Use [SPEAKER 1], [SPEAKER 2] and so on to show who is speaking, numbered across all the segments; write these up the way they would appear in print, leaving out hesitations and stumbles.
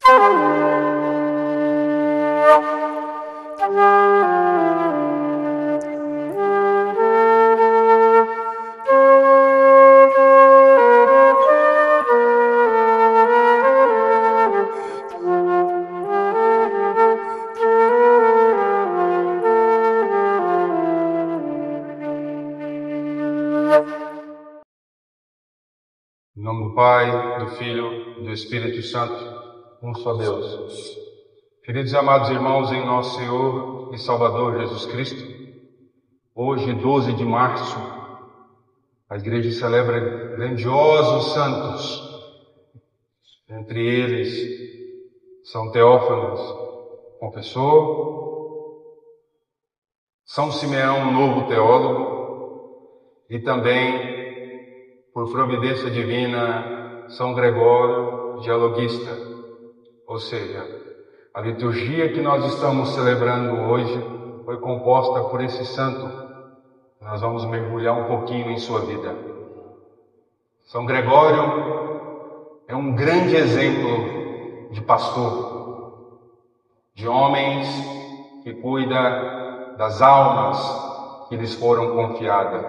[SPEAKER 1] Em nome do Pai, do Filho e do Espírito Santo, um só Deus. Queridos e amados irmãos, em nosso Senhor e Salvador Jesus Cristo, hoje, 12 de março, a Igreja celebra grandiosos santos. Entre eles, São Teófanes, confessor, São Simeão, novo teólogo, e também, por providência divina, São Gregório, dialoguista. Ou seja, a liturgia que nós estamos celebrando hoje foi composta por esse santo. Nós vamos mergulhar um pouquinho em sua vida. São Gregório é um grande exemplo de pastor, de homens que cuida das almas que lhes foram confiadas.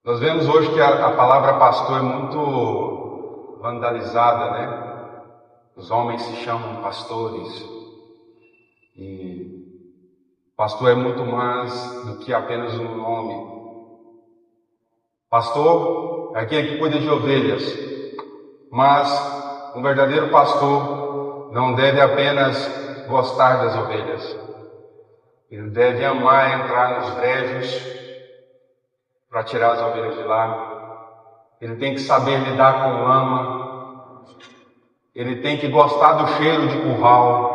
[SPEAKER 1] Nós vemos hoje que a palavra pastor é muito vandalizada, né? Os homens se chamam pastores. E pastor é muito mais do que apenas um nome. Pastor é aquele que cuida de ovelhas. Mas um verdadeiro pastor não deve apenas gostar das ovelhas. Ele deve amar entrar nos brejos para tirar as ovelhas de lá. Ele tem que saber lidar com lama. Ele tem que gostar do cheiro de curral.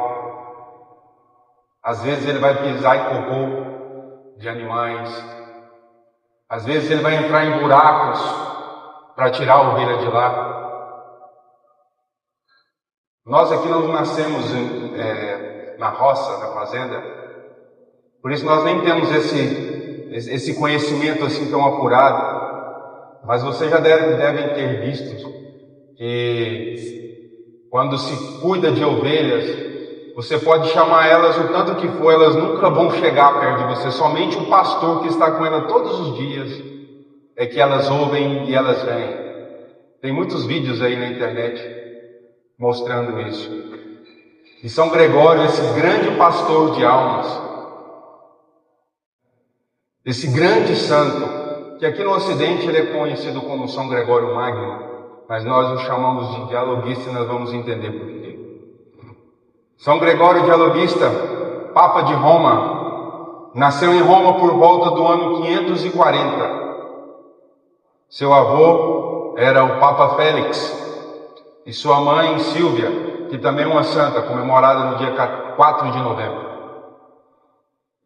[SPEAKER 1] Às vezes ele vai pisar em cocô de animais. Às vezes ele vai entrar em buracos para tirar a ovelha de lá. Nós aqui não nascemos na roça, na fazenda. Por isso nós nem temos esse conhecimento assim tão apurado, mas vocês já devem ter visto que quando se cuida de ovelhas, você pode chamar elas o tanto que for, elas nunca vão chegar perto de você. Somente o pastor que está com ela todos os dias é que elas ouvem e elas vêm. Tem muitos vídeos aí na internet mostrando isso. E São Gregório, esse grande pastor de almas, esse grande santo, que aqui no Ocidente ele é conhecido como São Gregório Magno, mas nós o chamamos de dialoguista e nós vamos entender por quê. São Gregório Dialoguista, Papa de Roma, nasceu em Roma por volta do ano 540. Seu avô era o Papa Félix e sua mãe Sílvia, que também é uma santa, comemorada no dia 4 de novembro.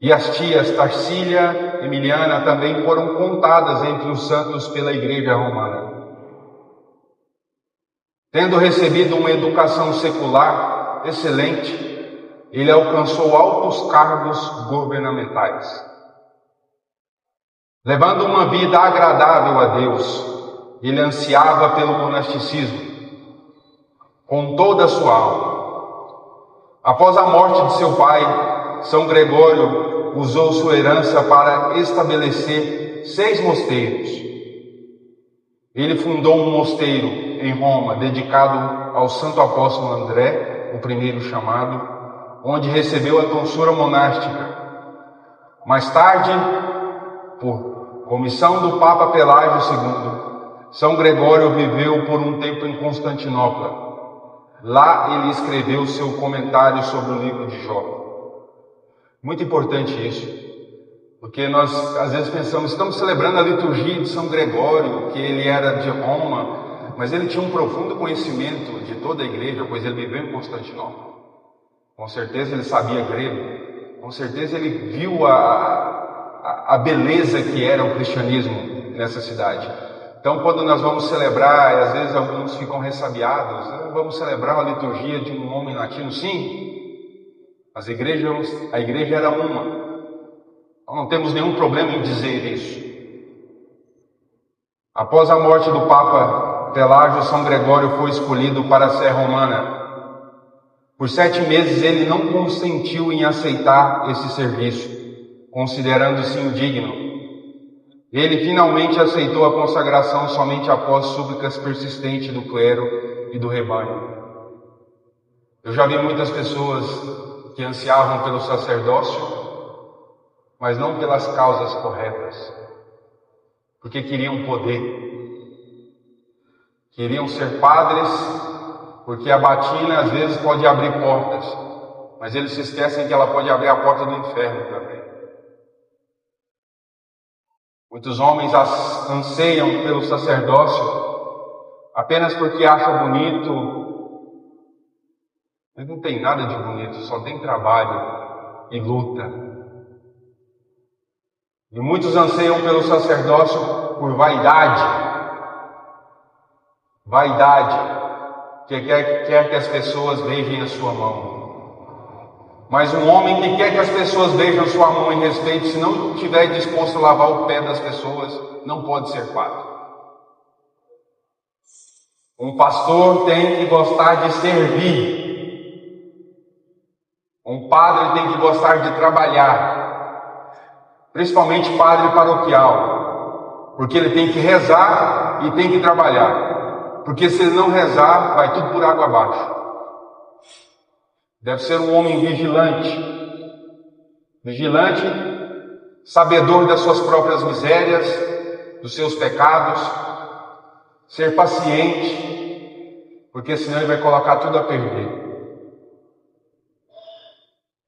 [SPEAKER 1] E as tias Tarsília e Emiliana também foram contadas entre os santos pela Igreja Romana. Tendo recebido uma educação secular excelente, ele alcançou altos cargos governamentais. Levando uma vida agradável a Deus, ele ansiava pelo monasticismo, com toda a sua alma. Após a morte de seu pai, São Gregório usou sua herança para estabelecer 6 mosteiros. Ele fundou um mosteiro em Roma, dedicado ao santo apóstolo André, o primeiro chamado, onde recebeu a tonsura monástica. Mais tarde, por comissão do Papa Pelágio II, São Gregório viveu por um tempo em Constantinopla. Lá ele escreveu seu comentário sobre o livro de Jó. Muito importante isso, porque nós às vezes pensamos, estamos celebrando a liturgia de São Gregório, que ele era de Roma, mas ele tinha um profundo conhecimento de toda a igreja, pois ele viveu em Constantinopla. Com certeza ele sabia grego, com certeza ele viu a beleza que era o cristianismo nessa cidade. Então, quando nós vamos celebrar, às vezes alguns ficam ressabiados, vamos celebrar a liturgia de um homem latino, sim. A igreja era uma. Nós não temos nenhum problema em dizer isso. Após a morte do Papa Pelágio, São Gregório foi escolhido para a Sé Romana. Por 7 meses ele não consentiu em aceitar esse serviço, considerando-se indigno. Ele finalmente aceitou a consagração somente após súplicas persistentes do clero e do rebanho. Eu já vi muitas pessoas que ansiavam pelo sacerdócio, mas não pelas causas corretas, porque queriam poder. Queriam ser padres, porque a batina às vezes pode abrir portas, mas eles se esquecem que ela pode abrir a porta do inferno também. Muitos homens anseiam pelo sacerdócio apenas porque acham bonito, mas não tem nada de bonito, só tem trabalho e luta. E muitos anseiam pelo sacerdócio por vaidade. Que quer que as pessoas beijem a sua mão. Mas um homem que quer que as pessoas beijam a sua mão em respeito, se não estiver disposto a lavar o pé das pessoas, não pode ser padre. Um pastor tem que gostar de servir. Um padre tem que gostar de trabalhar. Principalmente padre paroquial. Porque ele tem que rezar e tem que trabalhar. Porque se ele não rezar, vai tudo por água abaixo. Deve ser um homem vigilante. Vigilante, sabedor das suas próprias misérias, dos seus pecados. Ser paciente, porque senão ele vai colocar tudo a perder.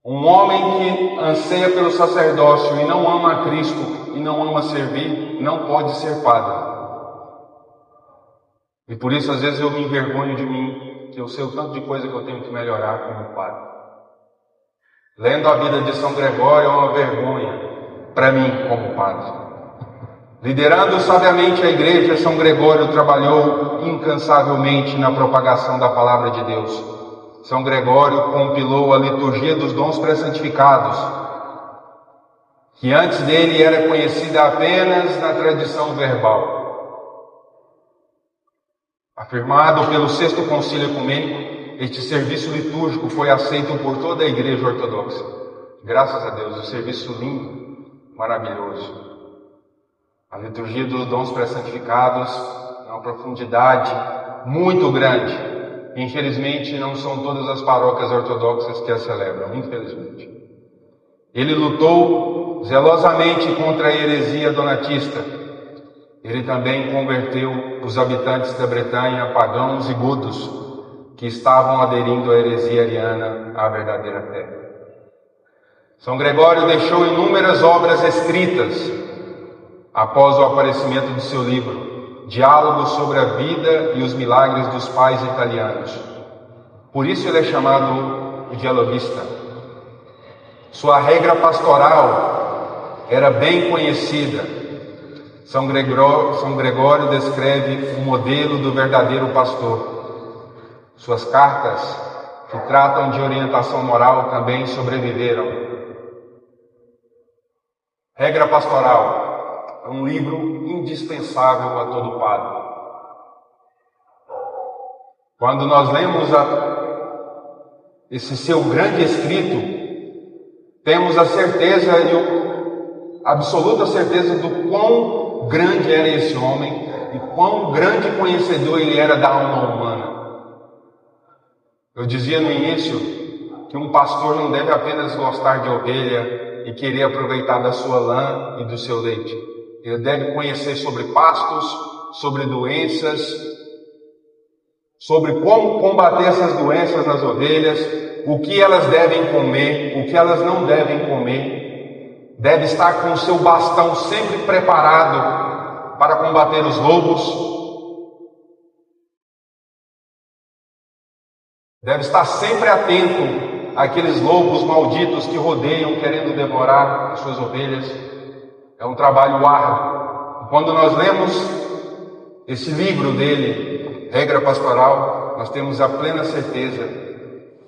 [SPEAKER 1] Um homem que anseia pelo sacerdócio e não ama a Cristo e não ama servir, não pode ser padre. E por isso, às vezes, eu me envergonho de mim, que eu sei o tanto de coisa que eu tenho que melhorar como padre. Lendo a vida de São Gregório é uma vergonha para mim como padre. Liderando sabiamente a igreja, São Gregório trabalhou incansavelmente na propagação da palavra de Deus. São Gregório compilou a liturgia dos dons pré-santificados, que antes dele era conhecida apenas na tradição verbal. Afirmado pelo Sexto Concílio Ecumênico, este serviço litúrgico foi aceito por toda a Igreja Ortodoxa. Graças a Deus, um serviço lindo, maravilhoso. A liturgia dos dons pré-santificados é uma profundidade muito grande. Infelizmente, não são todas as paróquias ortodoxas que a celebram, infelizmente. Ele lutou zelosamente contra a heresia donatista. Ele também converteu os habitantes da Bretanha, pagãos e godos, que estavam aderindo à heresia ariana à verdadeira fé. São Gregório deixou inúmeras obras escritas após o aparecimento do seu livro, Diálogos sobre a vida e os milagres dos pais italianos. Por isso ele é chamado o dialoguista. Sua regra pastoral era bem conhecida. São Gregório descreve o modelo do verdadeiro pastor. Suas cartas, que tratam de orientação moral, também sobreviveram. Regra Pastoral é um livro indispensável a todo padre. Quando nós lemos esse seu grande escrito, temos a certeza absoluta certeza do quão grande era esse homem e quão grande conhecedor ele era da alma humana. Eu dizia no início que um pastor não deve apenas gostar de ovelha e querer aproveitar da sua lã e do seu leite. Ele deve conhecer sobre pastos, sobre doenças, sobre como combater essas doenças nas ovelhas, o que elas devem comer, o que elas não devem comer. Deve estar com o seu bastão sempre preparado para combater os lobos. Deve estar sempre atento àqueles lobos malditos que rodeiam querendo devorar as suas ovelhas. É um trabalho árduo. Quando nós lemos esse livro dele, Regra Pastoral, nós temos a plena certeza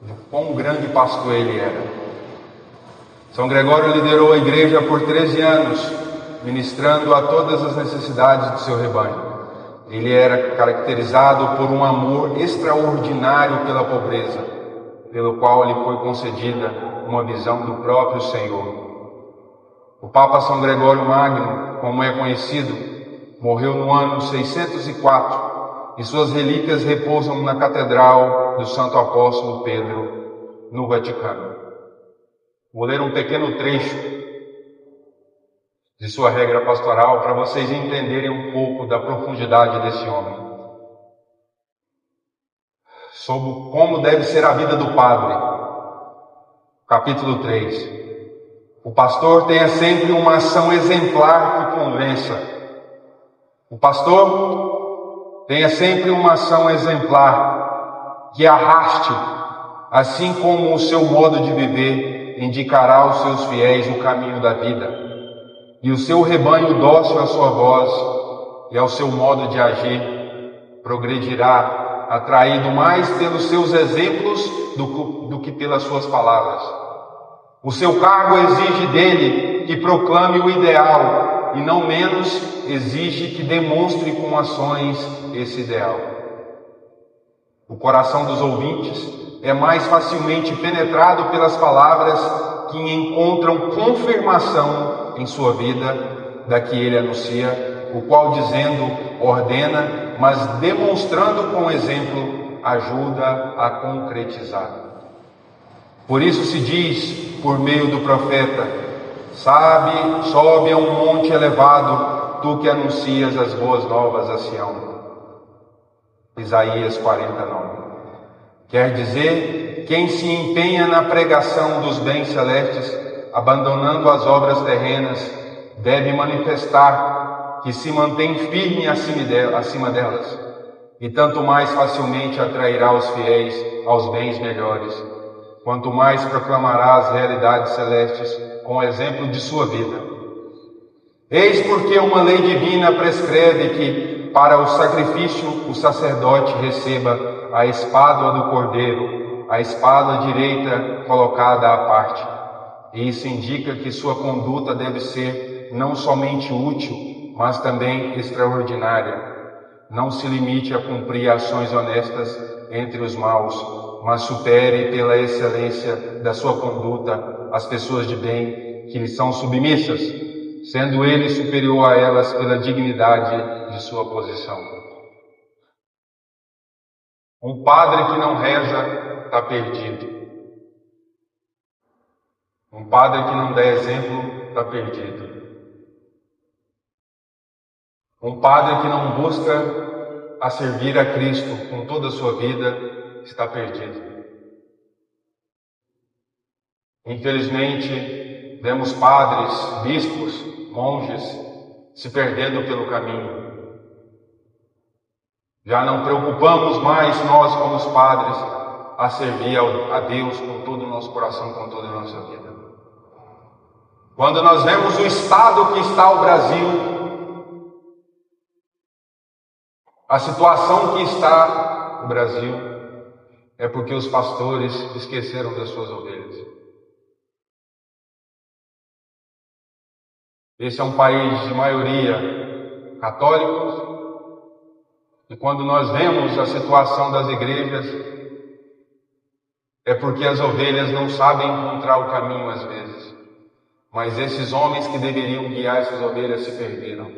[SPEAKER 1] de quão grande pastor ele era. São Gregório liderou a igreja por 13 anos, ministrando a todas as necessidades do seu rebanho. ele era caracterizado por um amor extraordinário pela pobreza, pelo qual lhe foi concedida uma visão do próprio Senhor. O Papa São Gregório Magno, como é conhecido, morreu no ano 604 e suas relíquias repousam na Catedral do Santo Apóstolo Pedro, no Vaticano. Vou ler um pequeno trecho de sua regra pastoral para vocês entenderem um pouco da profundidade desse homem. Sobre como deve ser a vida do padre. Capítulo 3. O pastor tenha sempre uma ação exemplar que convença. O pastor tenha sempre uma ação exemplar que arraste, assim como o seu modo de viver indicará aos seus fiéis o caminho da vida. E o seu rebanho dócil à sua voz e ao seu modo de agir progredirá, atraído mais pelos seus exemplos do que pelas suas palavras. O seu cargo exige dele que proclame o ideal e não menos exige que demonstre com ações esse ideal. O coração dos ouvintes é mais facilmente penetrado pelas palavras que encontram confirmação em sua vida da que ele anuncia, o qual dizendo ordena, mas demonstrando com exemplo ajuda a concretizar. Por isso se diz, por meio do profeta, sobe a um monte elevado, tu que anuncias as boas novas a Sião. Isaías 49. Quer dizer, quem se empenha na pregação dos bens celestes, abandonando as obras terrenas, deve manifestar que se mantém firme acima delas, e tanto mais facilmente atrairá os fiéis aos bens melhores, quanto mais proclamará as realidades celestes com o exemplo de sua vida. Eis porque uma lei divina prescreve que, para o sacrifício, o sacerdote receba a espádua do cordeiro, a espada direita colocada à parte. E isso indica que sua conduta deve ser não somente útil, mas também extraordinária. Não se limite a cumprir ações honestas entre os maus, mas supere pela excelência da sua conduta as pessoas de bem que lhe são submissas, sendo ele superior a elas pela dignidade de sua posição. Um padre que não reza está perdido. Um padre que não dá exemplo está perdido. Um padre que não busca a servir a Cristo com toda a sua vida está perdido. Infelizmente, vemos padres, bispos, monges se perdendo pelo caminho. Já não preocupamos mais nós como os padres a servir a Deus com todo o nosso coração, com toda a nossa vida. Quando nós vemos o estado que está o Brasil, a situação que está o Brasil, é porque os pastores esqueceram das suas ovelhas. Esse é um país de maioria católicos, e quando nós vemos a situação das igrejas, é porque as ovelhas não sabem encontrar o caminho às vezes. Mas esses homens que deveriam guiar essas ovelhas se perderam.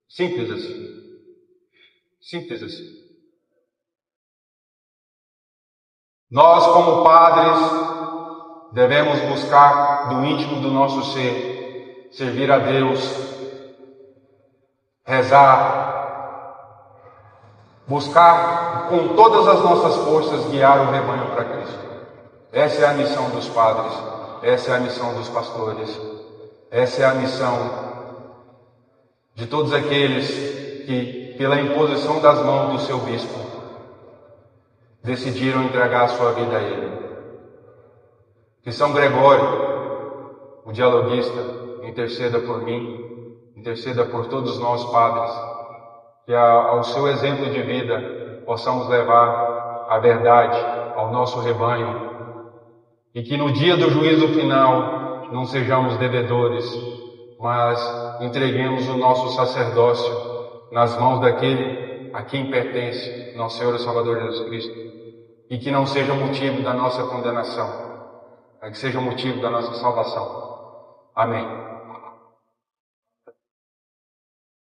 [SPEAKER 1] Simples assim. Simples assim. Nós, como padres, devemos buscar do íntimo do nosso ser, servir a Deus, rezar, buscar com todas as nossas forças guiar o rebanho para Cristo. Essa é a missão dos padres, essa é a missão dos pastores, essa é a missão de todos aqueles que, pela imposição das mãos do seu bispo, decidiram entregar a sua vida a ele. Que São Gregório, o dialoguista, interceda por mim, interceda por todos nós padres, que ao seu exemplo de vida possamos levar a verdade ao nosso rebanho e que no dia do juízo final não sejamos devedores, mas entreguemos o nosso sacerdócio nas mãos daquele a quem pertence nosso Senhor e Salvador Jesus Cristo, e que não seja motivo da nossa condenação, mas que seja motivo da nossa salvação. Amém.